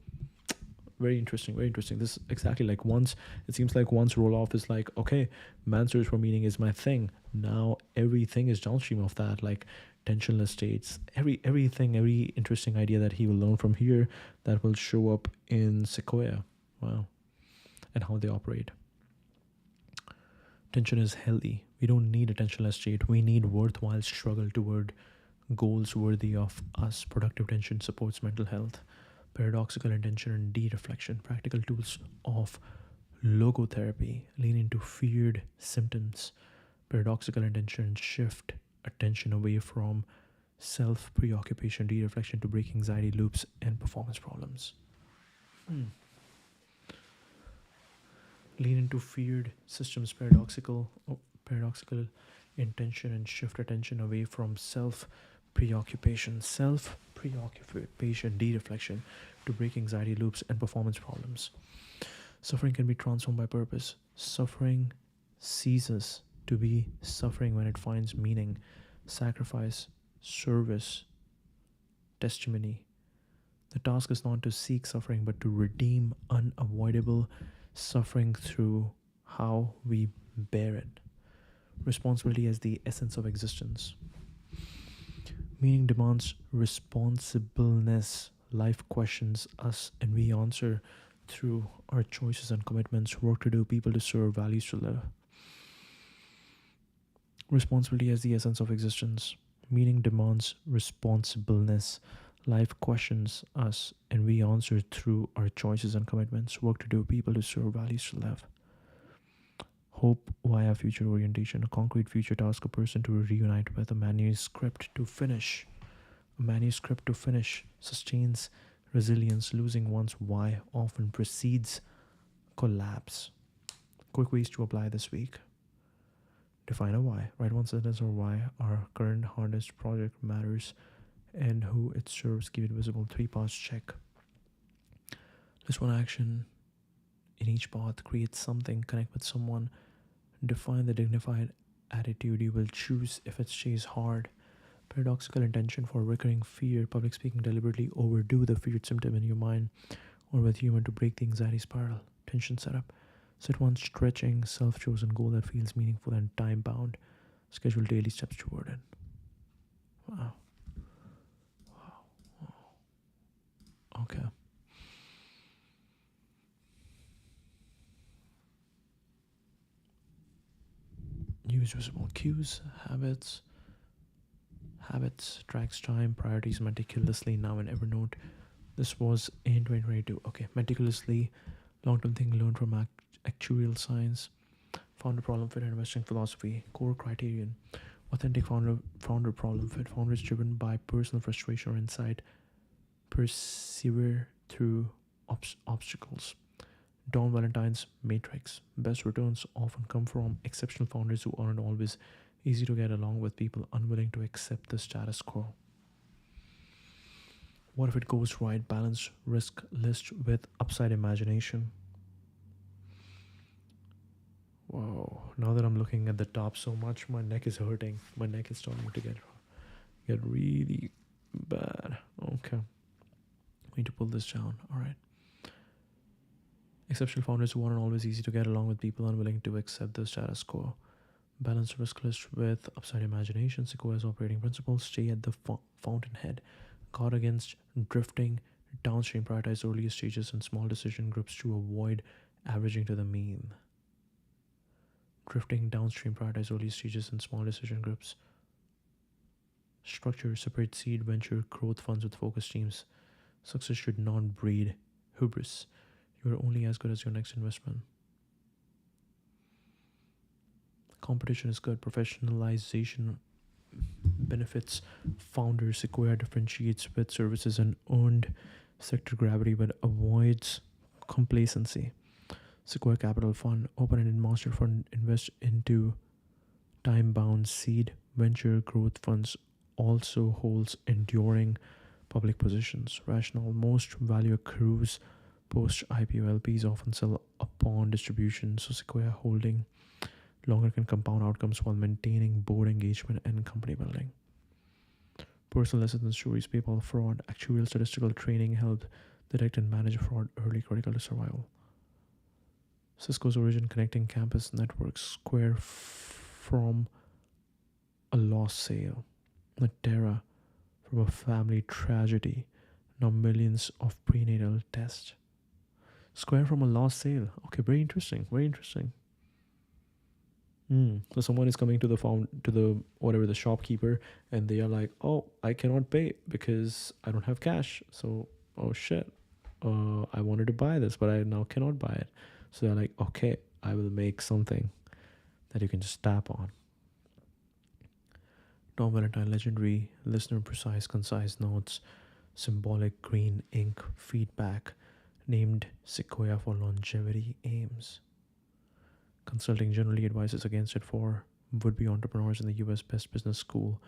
very interesting. This is exactly like once Roelof is like, okay, Man's Search for Meaning is my thing. Now everything is downstream of that, like tensionless states, every interesting idea that he will learn from here that will show up in Sequoia. Wow. And how they operate. Tension is healthy. We don't need a tensionless state. We need worthwhile struggle toward goals worthy of us. Productive tension supports mental health. Paradoxical intention and de-reflection. Practical tools of logotherapy lean into feared symptoms. Paradoxical intention shift attention away from self preoccupation, de-reflection to break anxiety loops and performance problems. Lean into feared systems, paradoxical intention and shift attention away from self preoccupation, de-reflection to break anxiety loops and performance problems. Suffering can be transformed by purpose. Suffering ceases to be suffering when it finds meaning, sacrifice, service, testimony. The task is not to seek suffering but to redeem unavoidable suffering through how we bear it. Responsibility as the essence of existence. Meaning demands responsibleness. Life questions us and we answer through our choices and commitments. Work to do, people to serve, values to live. Responsibility as the essence of existence. Meaning demands responsibleness. Life questions us and we answer through our choices and commitments. Work to do, people to serve, values to live. Hope via future orientation. A concrete future task, a person to reunite with. A manuscript to finish. A manuscript to finish sustains resilience. Losing one's why often precedes collapse. Quick ways to apply this week. Define a why. Write one sentence or why our current hardest project matters and who it serves. Keep it visible. 3 parts check. List one action in each path. Create something. Connect with someone. Define the dignified attitude you will choose if it stays hard. Paradoxical intention for recurring fear. Public speaking. Deliberately overdo the feared symptom in your mind or with humor to break the anxiety spiral. Tension setup. Set one stretching, self-chosen goal that feels meaningful and time-bound. Schedule daily steps toward it. Wow. Okay. Use visible cues, habits. Habits tracks time, priorities meticulously. Now in Evernote. This was in 2022. Okay, meticulously. Long-term thinking learned from actuarial science. Founder problem fit and investing philosophy. Core criterion. Authentic founder problem fit. Founder is driven by personal frustration or insight. Persevere through obstacles. Don Valentine's matrix. Best returns often come from exceptional founders who aren't always easy to get along with, people unwilling to accept the status quo. What if it goes right? Balance risk list with upside imagination. Wow, now that I'm looking at the top so much, my neck is hurting. My neck is starting to get really bad. Okay. We need to pull this down. All right. Exceptional founders who aren't always easy to get along with, people unwilling to accept the status quo. Balance risk list with upside imagination. Sequoia's operating principles. Stay at the fountainhead. Guard against drifting downstream. Prioritize earlier stages and small decision groups to avoid averaging to the mean. Drifting downstream. Prioritize early stages and small decision groups. Structure. Separate seed, venture, growth funds with focus teams. Success should not breed hubris. You are only as good as your next investment. Competition is good. Professionalization benefits founders. Sequoia differentiates with services and earned sector gravity but avoids complacency. Sequoia Capital Fund, open-ended master fund, invest into time-bound seed, venture, growth funds, also holds enduring public positions. Rationale, most value accrues post-IPO. LPs often sell upon distribution, so Sequoia holding longer can compound outcomes while maintaining board engagement and company building. Personal lessons and stories. PayPal fraud. Actuarial statistical training helped detect and manage fraud early, critical to survival. Cisco's origin, connecting campus networks. Square from a lost sale. Natera from a family tragedy. Now millions of prenatal tests. Square from a lost sale. Okay, very interesting. Very interesting. So someone is coming to the whatever the shopkeeper, and they are like, "Oh, I cannot pay because I don't have cash." So, oh shit, I wanted to buy this, but I now cannot buy it. So they're like, "Okay, I will make something that you can just tap on." Tom Valentine, legendary listener, precise, concise notes, symbolic green ink feedback, named Sequoia for longevity aims. Consulting generally advises against it for would be entrepreneurs in the US Best Business School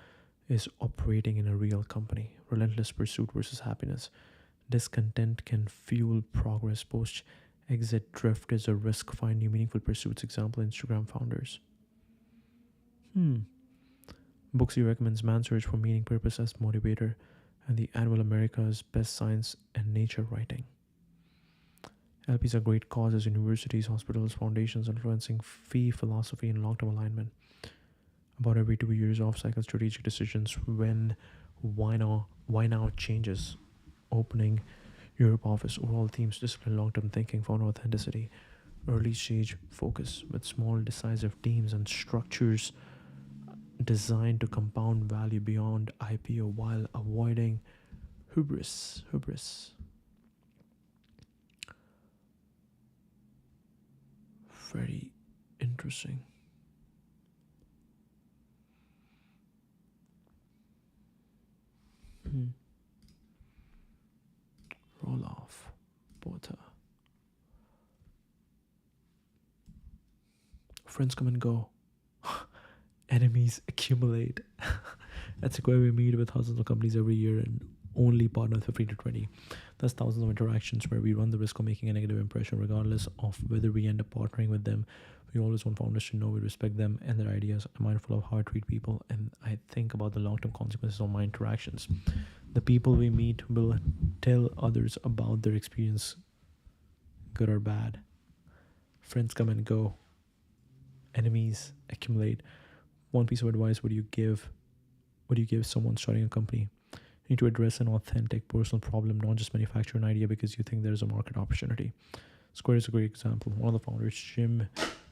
is operating in a real company. Relentless pursuit versus happiness. Discontent can fuel progress. Post exit drift is a risk. Find new meaningful pursuits. Example Instagram founders. Books he recommends: Man's Search for Meaning, Purpose as Motivator, and the annual America's Best Science and Nature Writing. LPs are great causes: universities, hospitals, foundations, influencing fee philosophy and long-term alignment. About every 2 years, off-cycle strategic decisions. Why now changes. Opening Europe office. Overall themes: discipline, long-term thinking, founder authenticity. Early stage focus with small decisive teams and structures designed to compound value beyond IPO while avoiding hubris. Very interesting. Roelof Botha. Friends come and go. Enemies accumulate. At Sequoia, we meet with thousands of companies every year and only partner with 15 to 20. That's thousands of interactions where we run the risk of making a negative impression, regardless of whether we end up partnering with them. We always want founders to know we respect them and their ideas. I'm mindful of how I treat people, and I think about the long term consequences of my interactions. The people we meet will tell others about their experience, good or bad. Friends come and go, enemies accumulate. One piece of advice would you give someone starting a company? You need to address an authentic personal problem, not just manufacture an idea because you think there's a market opportunity. Square is a great example. One of the founders, Jim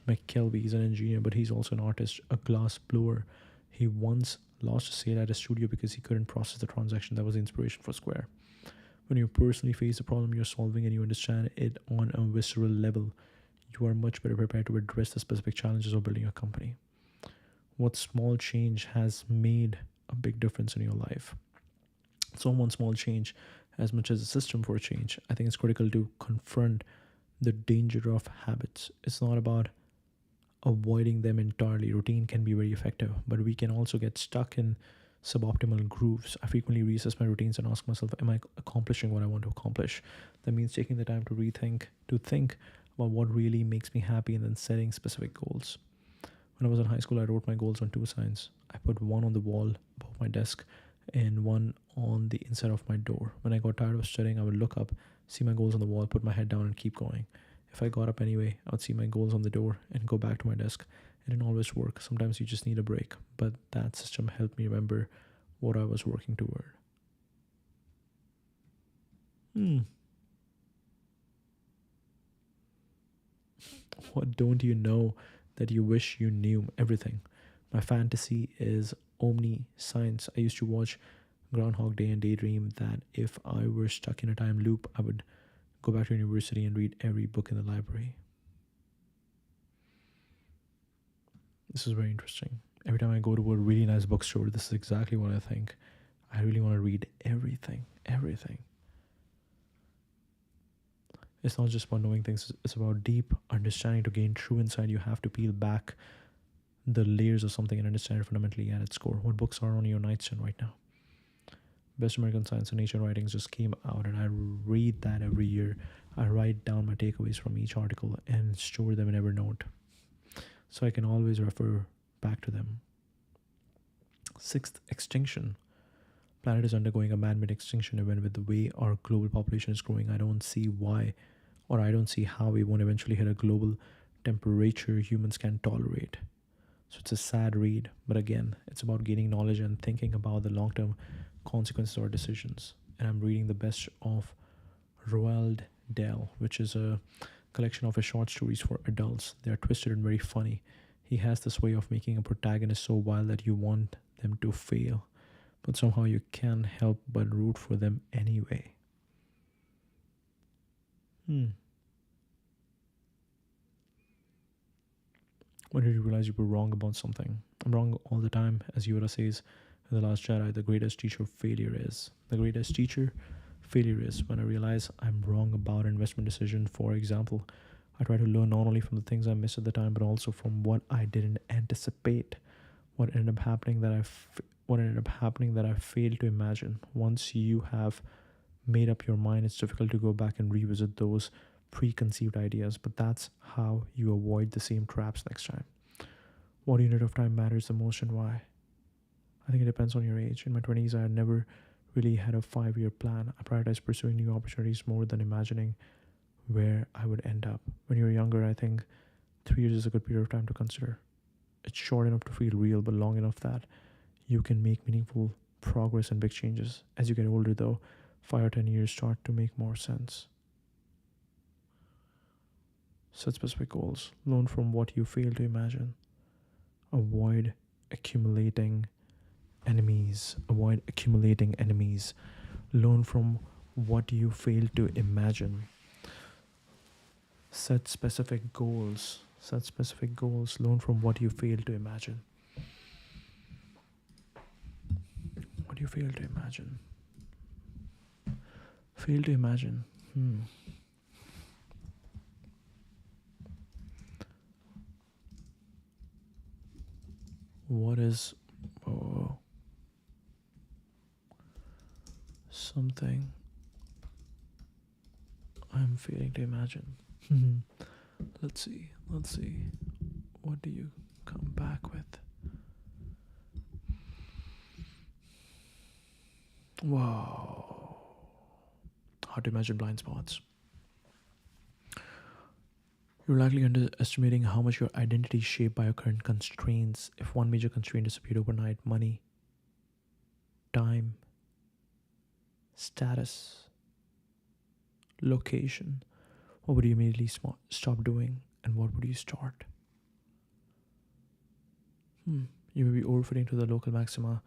McKelvey, he's an engineer, but he's also an artist, a glass blower. He once lost a sale at a studio because he couldn't process the transaction. That was the inspiration for Square. When you personally face the problem you're solving and you understand it on a visceral level, you are much better prepared to address the specific challenges of building a company. What small change has made a big difference in your life? So one small change, as much as a system for change, I think it's critical to confront the danger of habits. It's not about avoiding them entirely. Routine can be very effective, but we can also get stuck in suboptimal grooves. I frequently reassess my routines and ask myself, am I accomplishing what I want to accomplish? That means taking the time to think about what really makes me happy and then setting specific goals. When I was in high school, I wrote my goals on two signs. I put one on the wall above my desk and one on the inside of my door. When I got tired of studying, I would look up, see my goals on the wall, put my head down and keep going. If I got up anyway, I would see my goals on the door and go back to my desk. It didn't always work. Sometimes you just need a break. But that system helped me remember what I was working toward. What don't you know that you wish you knew? Everything. My fantasy is omniscience. I used to watch Groundhog Day and daydream that if I were stuck in a time loop, I would go back to university and read every book in the library. This is very interesting. Every time I go to a really nice bookstore, this is exactly what I think. I really want to read everything. It's not just about knowing things, it's about deep understanding. To gain true insight, you have to peel back the layers of something and understand it fundamentally at its core. What books are on your nightstand right now? Best American Science and Nature Writings just came out, and I read that every year. I write down my takeaways from each article and store them in Evernote, so I can always refer back to them. Sixth, extinction. Planet is undergoing a man-made extinction event. With the way our global population is growing, I don't see how we won't eventually hit a global temperature humans can tolerate. So it's a sad read, but again, it's about gaining knowledge and thinking about the long-term consequences of our decisions. And I'm reading the best of Roald Dahl, which is a collection of his short stories for adults. They are twisted and very funny. He has this way of making a protagonist so wild that you want them to fail, but somehow you can't help but root for them anyway. Hmm. When did you realize you were wrong about something? I'm wrong all the time, as Yoda says in The Last Jedi. The greatest teacher of failure is. The greatest teacher failure is when I realize I'm wrong about an investment decision. For example, I try to learn not only from the things I missed at the time, but also from what I didn't anticipate. What ended up happening that I failed to imagine. Once you have made up your mind, it's difficult to go back and revisit those preconceived ideas, but that's how you avoid the same traps next time. What unit of time matters the most and why? I think it depends on your age. In my 20s, I had never really had a 5-year plan. I prioritized pursuing new opportunities more than imagining where I would end up. When you're younger, I think 3 years is a good period of time to consider. It's short enough to feel real, but long enough that you can make meaningful progress and big changes. As you get older, though, 5 or 10 years start to make more sense. Set specific goals. Learn from what you fail to imagine. Avoid accumulating enemies. Learn from what you fail to imagine. Set specific goals. Learn from what you fail to imagine. What do you fail to imagine? Fail to imagine. What is something I'm failing to imagine? Let's see. What do you come back with? Wow. How to imagine blind spots. You're likely underestimating how much your identity is shaped by your current constraints. If one major constraint disappeared overnight, money, time, status, location, what would you immediately stop doing, and what would you start? You may be overfitting to the local maxima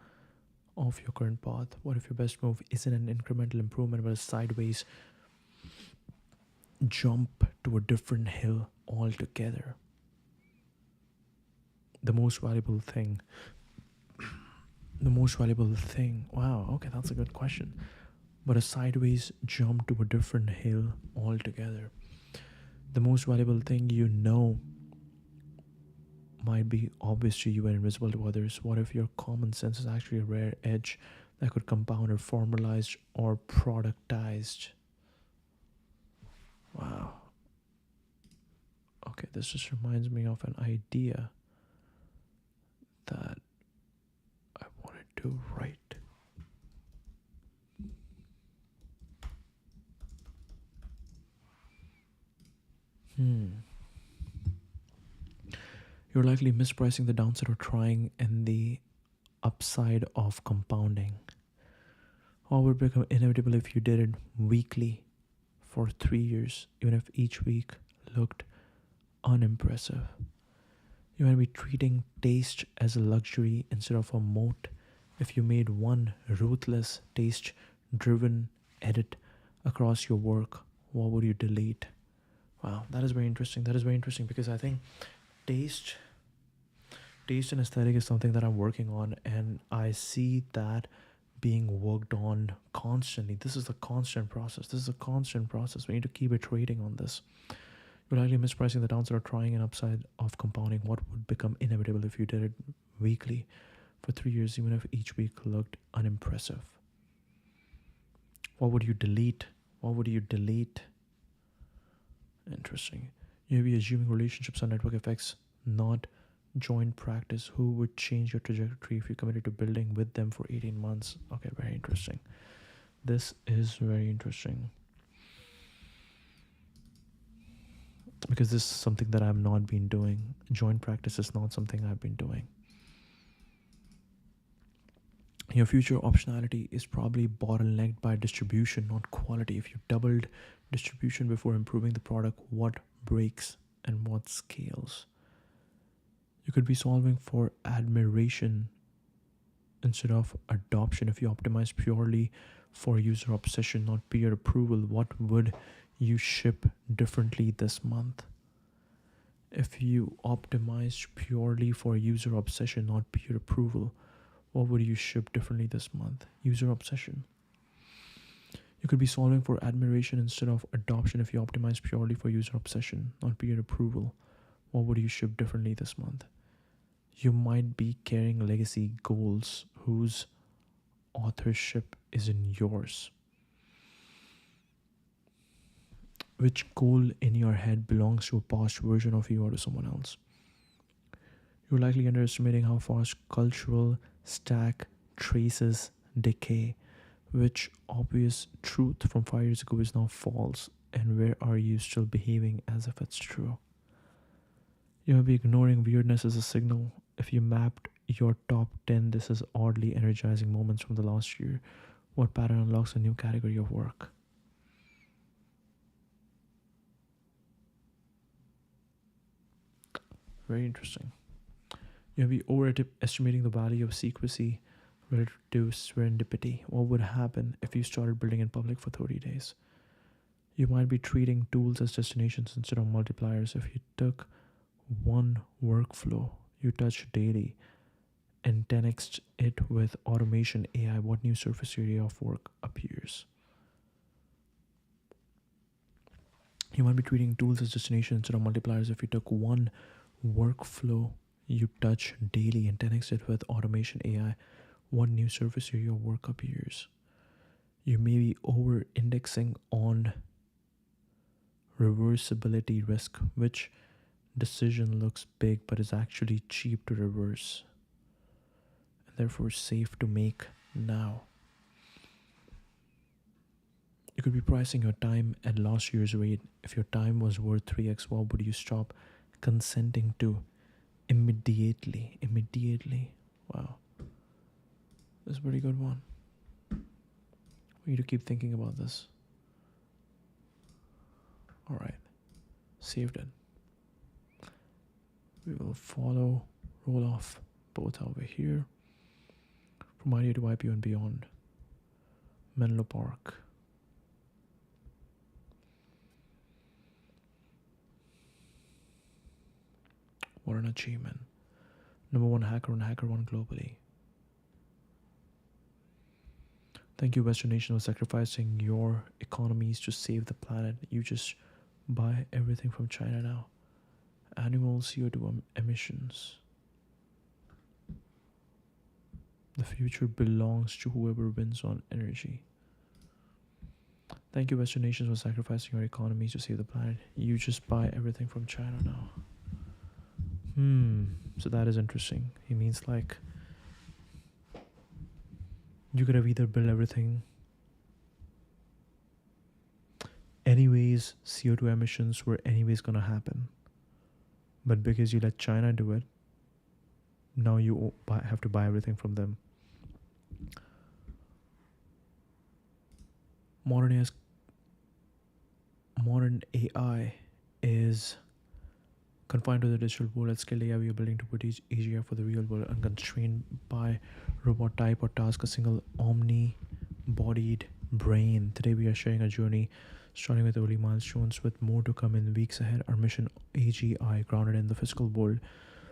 of your current path. What if your best move isn't an incremental improvement, but a sideways jump to a different hill altogether? The most valuable thing. Wow, okay, that's a good question. But a sideways jump to a different hill altogether. The most valuable thing you know might be obvious to you and invisible to others. What if your common sense is actually a rare edge that could compound or formalized or productized? Wow. Okay, this just reminds me of an idea that I wanted to write. You're likely mispricing the downside of trying and the upside of compounding. All would become inevitable if you did it weekly for 3 years, even if each week looked unimpressive. You might be treating taste as a luxury instead of a moat. If you made one ruthless, taste-driven edit across your work, what would you delete? Wow, that is very interesting. Because I think taste and aesthetic is something that I'm working on, and I see that being worked on constantly. This is a constant process. We need to keep iterating on this. You're likely mispricing the downside of trying and upside of compounding. What would become inevitable if you did it weekly for 3 years, even if each week looked unimpressive? What would you delete? Interesting. You may be assuming relationships are network effects, not joint practice. Who would change your trajectory if you committed to building with them for 18 months? Okay, very interesting. This is very interesting. Because this is something that I've not been doing. Joint practice is not something I've been doing. Your future optionality is probably bottlenecked by distribution, not quality. If you doubled distribution before improving the product, what breaks and what scales? You could be solving for admiration instead of adoption. If you optimize purely for user obsession, not peer approval, what would you ship differently this month? If you optimized purely for user obsession, not peer approval, what would you ship differently this month? User obsession. You could be solving for admiration instead of adoption. If you optimize purely for user obsession, not peer approval, what would you ship differently this month? You might be carrying legacy goals whose authorship isn't yours. Which goal in your head belongs to a past version of you or to someone else? You're likely underestimating how fast cultural stack traces decay. Which obvious truth from 5 years ago is now false, and where are you still behaving as if it's true? You may be ignoring weirdness as a signal. If you mapped your top 10, this is oddly energizing moments from the last year. What pattern unlocks a new category of work? Very interesting. You may be overestimating the value of secrecy relative to serendipity. What would happen if you started building in public for 30 days? You might be treating tools as destinations instead of multipliers. If you took one workflow you touch daily and 10x it with automation AI, what new surface area of work appears? You might be treating tools as destinations instead of multipliers. If you took one workflow you touch daily and 10x it with automation AI, what new surface area of work appears? You may be over indexing on reversibility risk. Which decision looks big but is actually cheap to reverse and therefore safe to make now? You could be pricing your time at last year's rate. If your time was worth 3x, what would you stop consenting to immediately? Wow, that's a pretty good one. We need to keep thinking about this. All right, saved it. We will follow Roelof Botha over here. From idea to IPO and beyond. Menlo Park. What an achievement. #1 hacker on HackerOne globally. Thank you, Western Nation, for sacrificing your economies to save the planet. You just buy everything from China now. Annual CO2 emissions. The future belongs to whoever wins on energy. Thank you, Western nations, for sacrificing your economies to save the planet. You just buy everything from China now. So that is interesting. He means like you could have either built everything. Anyways, CO2 emissions were anyways gonna happen. But because you let China do it, now you have to buy everything from them. Modern AI is confined to the digital world. At scale, AI we are building to put each AGI for the real world, unconstrained by robot type or task, a single omni-bodied brain. Today we are sharing a journey starting with early milestones with more to come in weeks ahead. Our mission, AGI, grounded in the physical world.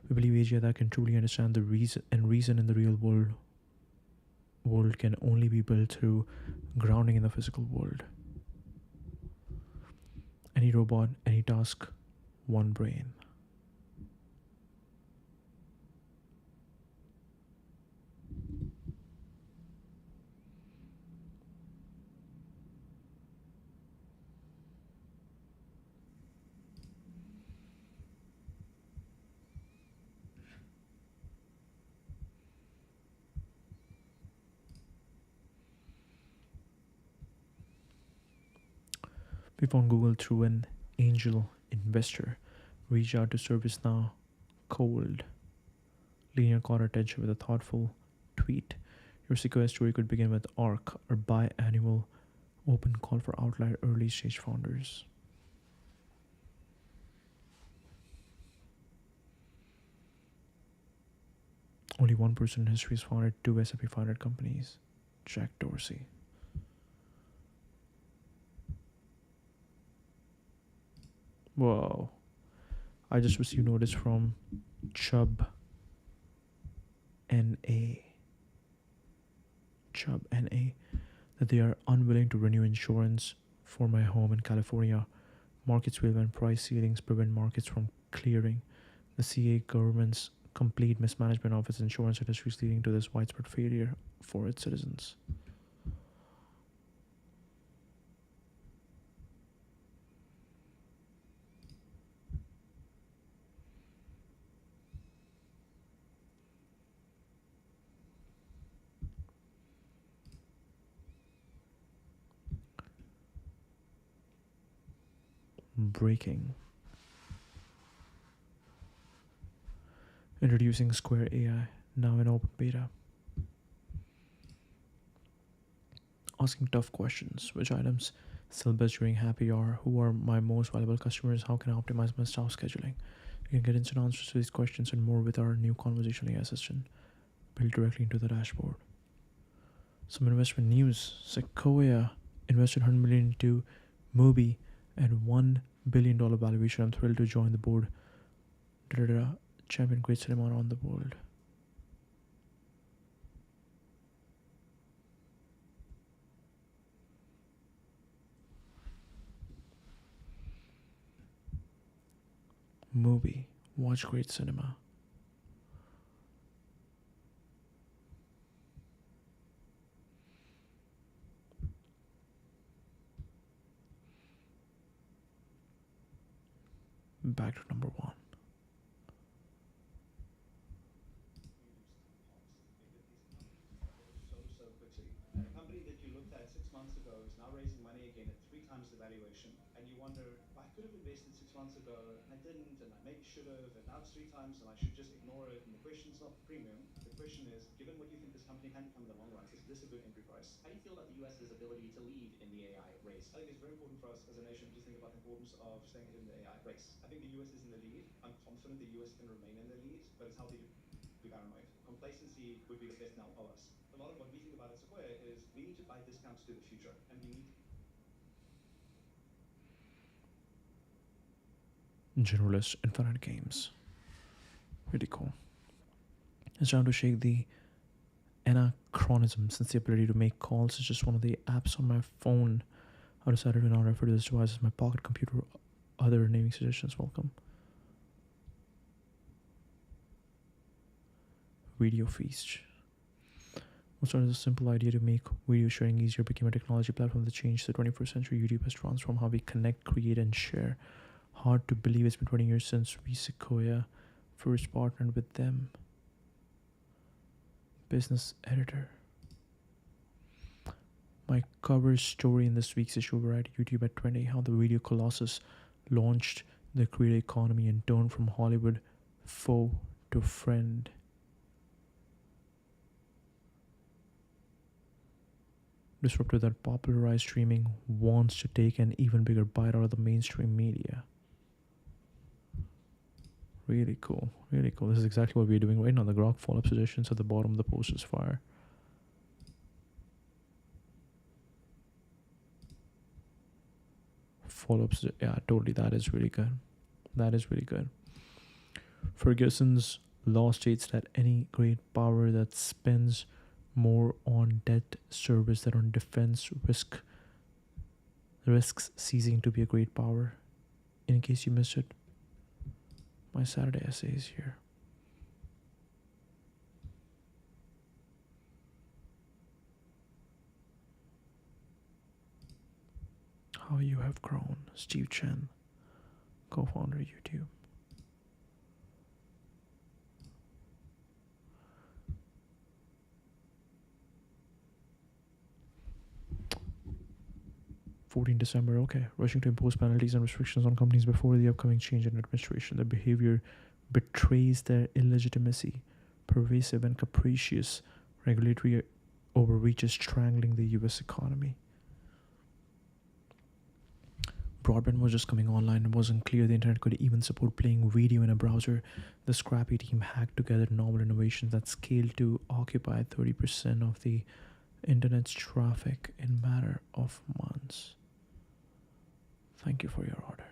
We believe AGI that can truly understand the reason in the real world can only be built through grounding in the physical world. Any robot, any task, one brain. We found Google through an angel investor. Reach out to ServiceNow cold. Linear caught attention with a thoughtful tweet. Your Sequoia story could begin with ARC, or biannual open call for outlier early stage founders. Only one person in history has founded two S&P 500 companies. Jack Dorsey. Whoa. I just received notice from Chubb NA. Chubb NA. That they are unwilling to renew insurance for my home in California. Markets will when price ceilings prevent markets from clearing. The CA government's complete mismanagement of its insurance industry is leading to this widespread failure for its citizens. Breaking. Introducing Square AI, now in open beta. Asking tough questions. Which items sell best during happy hour? Who are my most valuable customers? How can I optimize my staff scheduling? You can get instant answers to these questions and more with our new conversational AI assistant built directly into the dashboard. Some investment news. Sequoia invested $100 million into Mubi at $1 billion valuation. I'm thrilled to join the board. Champion great cinema around the world. Movie. Watch great cinema. Back to number one. So quickly. A company that you looked at 6 months ago is now raising money again at 3 times the valuation, and you wonder, well, I could have invested 6 months ago, and I didn't, and I maybe should have, and now it's 3 times, and I should just ignore it. And the question's not the premium. The question is, given what you think this company can become in the long run, is this a good entry price? How do you feel about the US's ability to lead in the AI race? I think it's very important for us as a nation to think about the importance of staying in the AI race. I think the US is in the lead. I'm confident the US can remain in the lead, but it's healthy to be paranoid. Complacency would be the death knell of us. A lot of what we think about at Sequoia is we need to buy discounts to the future, and we need Generalist Infinite Games. Really cool. It's time to shake the anachronism, since the ability to make calls is just one of the apps on my phone. I decided to now refer to this device as my pocket computer. Other naming suggestions welcome. Video Feast. What started as a simple idea to make video sharing easier became a technology platform that changed the 21st century. YouTube has transformed how we connect, create, and share. Hard to believe it's been 20 years since we Sequoia first partnered with them. Business editor. My cover story in this week's issue over at YouTube at 20, how the video colossus launched the creator economy and turned from Hollywood foe to friend. Disruptor that popularized streaming wants to take an even bigger bite out of the mainstream media. Really cool. Really cool. This is exactly what we're doing right now. The grok follow-up suggestions at the bottom of the post is fire. Follow-ups, yeah, totally. That is really good. That is really good. Ferguson's law states that any great power that spends more on debt service than on defense risks ceasing to be a great power. In case you missed it, my Saturday essay is here. How You Have Grown, Steve Chen, co-founder YouTube. December, okay. Rushing to impose penalties and restrictions on companies before the upcoming change in administration. Their behavior betrays their illegitimacy. Pervasive and capricious regulatory overreach is strangling the US economy. broadband was just coming online. It wasn't clear the internet could even support playing video in a browser. The scrappy team hacked together novel innovations that scaled to occupy 30% of the internet's traffic in a matter of months. Thank you for your order.